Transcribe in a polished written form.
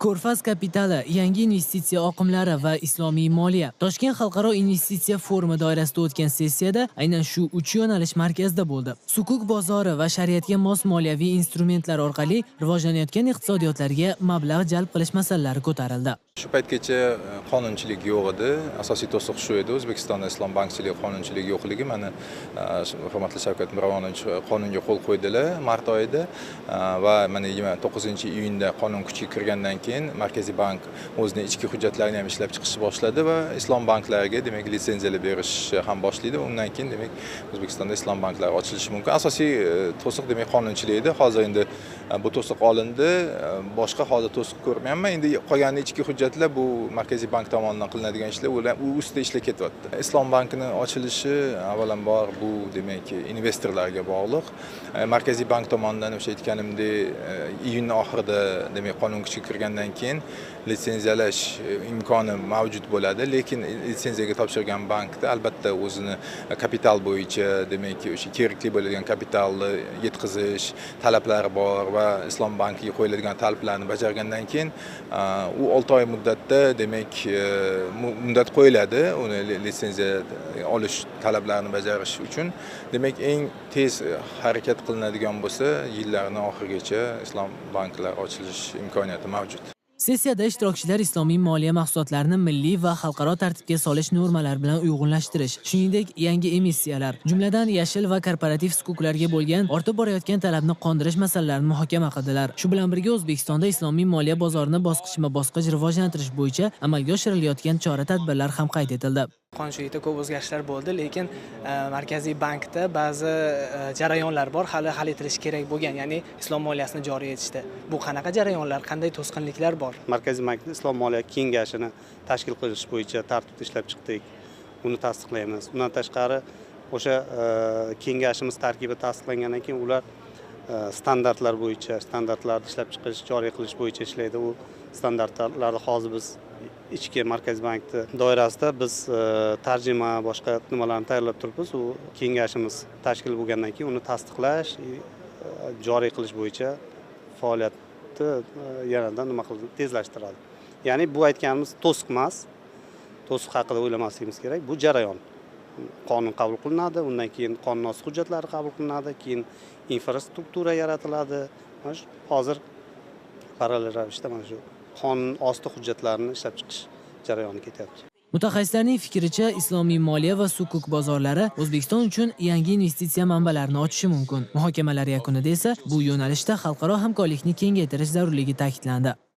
Ko'rfaz kapitali, yangi investitsiya oqimlari va islomiy moliya. Toshkent xalqaro investitsiya forumi doirasida o'tgan sessiyada aynan shu 3 yo'nalish markazda bo'ldi. Sukuk bozori va shariatga mos moliyaviy instrumentlar orqali rivojlanayotgan iqtisodiyotlarga mablag' jalb qilish masalalari ko'tarildi. Shu paytgacha qonunchilik yo'q edi. Asosiy to'siq shu edi. O'zbekistonda islom bankchiligi qonunchiligi yo'qligi. Mana hurmatli Shavkat Miromonovich qonunga qo'l qo'ydilar mart oyida va mana 29-iyunda qonun kuchga kirgandan keyin Markaziy bank o'zining ichki hujjatlarini ham ishlab chiqishni boshladi va islom banklariga demak litsenziyalar berish ham boshlaydi. Undan keyin demak O'zbekistonda islom banklari ochilishi mumkin. Asosiy to'siq demak qonunchilik edi. Hozir endi bu to'siq olindi. Boshqa hozir to'siq ko'rmayapman. Endi qolgan ichki hujjatlar bu Markaziy bank tomonidan qilinadigan ishlar, ular ustida ishlar ketyapti. Islom bankining ochilishi avvalambor bu demak investorlarga bog'liq. Markaziy bank tomonidan o'sha aytganimdek iyun oxirida demak qonun kuchga kirgandan keyin litsenziyalash imkoni mavjud bo'ladi, lekin litsenziyaga topshirgan bankda albatta o'zini kapital bo'yicha demak o'sha kerakli bo'ladigan kapitalni yetkazish talablari bor va islom bankiga qo'yiladigan talablarni bajargandan keyin u 6 oy muddatda demak muddat qo'yiladi uni litsenziya olish talablarini bajarish uchun. Demak eng tez harakat qilinadigan bo'lsa yillarning oxirigacha islom banklari ochilish imkoniyati mavjud. Sessiyada ishtirokchilar islomiy moliya mahsulotlarini milliy va xalqaro tartibga solish normalari bilan uyg'unlashtirish, shuningdek yangi emissiyalar, jumladan yashil va korporativ sukuklarga bo'lgan ortib borayotgan talabni qondirish masalalarini muhokama qildilar. Shu bilan birga O'zbekistonda islomiy moliya bozorini bosqichma-bosqich rivojlantirish bo'yicha amalga oshirilayotgan chora-tadbirlar ham qayd etildi. Qonunchilikda ko'p o'zgarishlar bo'ldi, lekin Markaziy bankda ba'zi jarayonlar bor, hali hal etilishi kerak bo'lgan, ya'ni islom moliyasini joriy etishda. Bu qanaqa jarayonlar, qanday to'sqinliklar bor? Markaziy bankda islom moliya kengashini tashkil qilish bo'yicha tartibni ishlab chiqdik. Uni tasdiqlaymiz. Undan tashqari o'sha kengashimiz tarkibi tasdiqlangandan keyin ular standartlar bo'yicha, standartlarni ishlab chiqish, joriy qilish bo'yicha ishlaydi. U standartlarni hozir biz ichki Markaziy bankda doirasida biz tarjima boshqa nimalarni tayyorlab turibmiz. U kengashimiz tashkil bo'lgandan keyin uni tasdiqlash, joriy qilish bo'yicha faoliyatni yanada nima qilib tezlashtiradi. Ya'ni bu aytganimiz to'siq emas. To'siq haqida o'ylamasligimiz kerak. Bu jarayon. Qonun qabul qilinadi, undan keyin qonun osti hujjatlari qabul qilinadi, keyin infrastruktura yaratiladi. Hozir parallel ravishda mana shu qonun osti hujjatlarini ishlab chiqish jarayoni ketyapti. Mutaxassislarning fikricha, islomiy moliya va sukuk bozorlari O'zbekiston uchun yangi investitsiya manbalarini ochishi mumkin. Muhokamalar yakunida esa bu yo'nalishda xalqaro hamkorlikni kengaytirish zarurligi ta'kidlandi.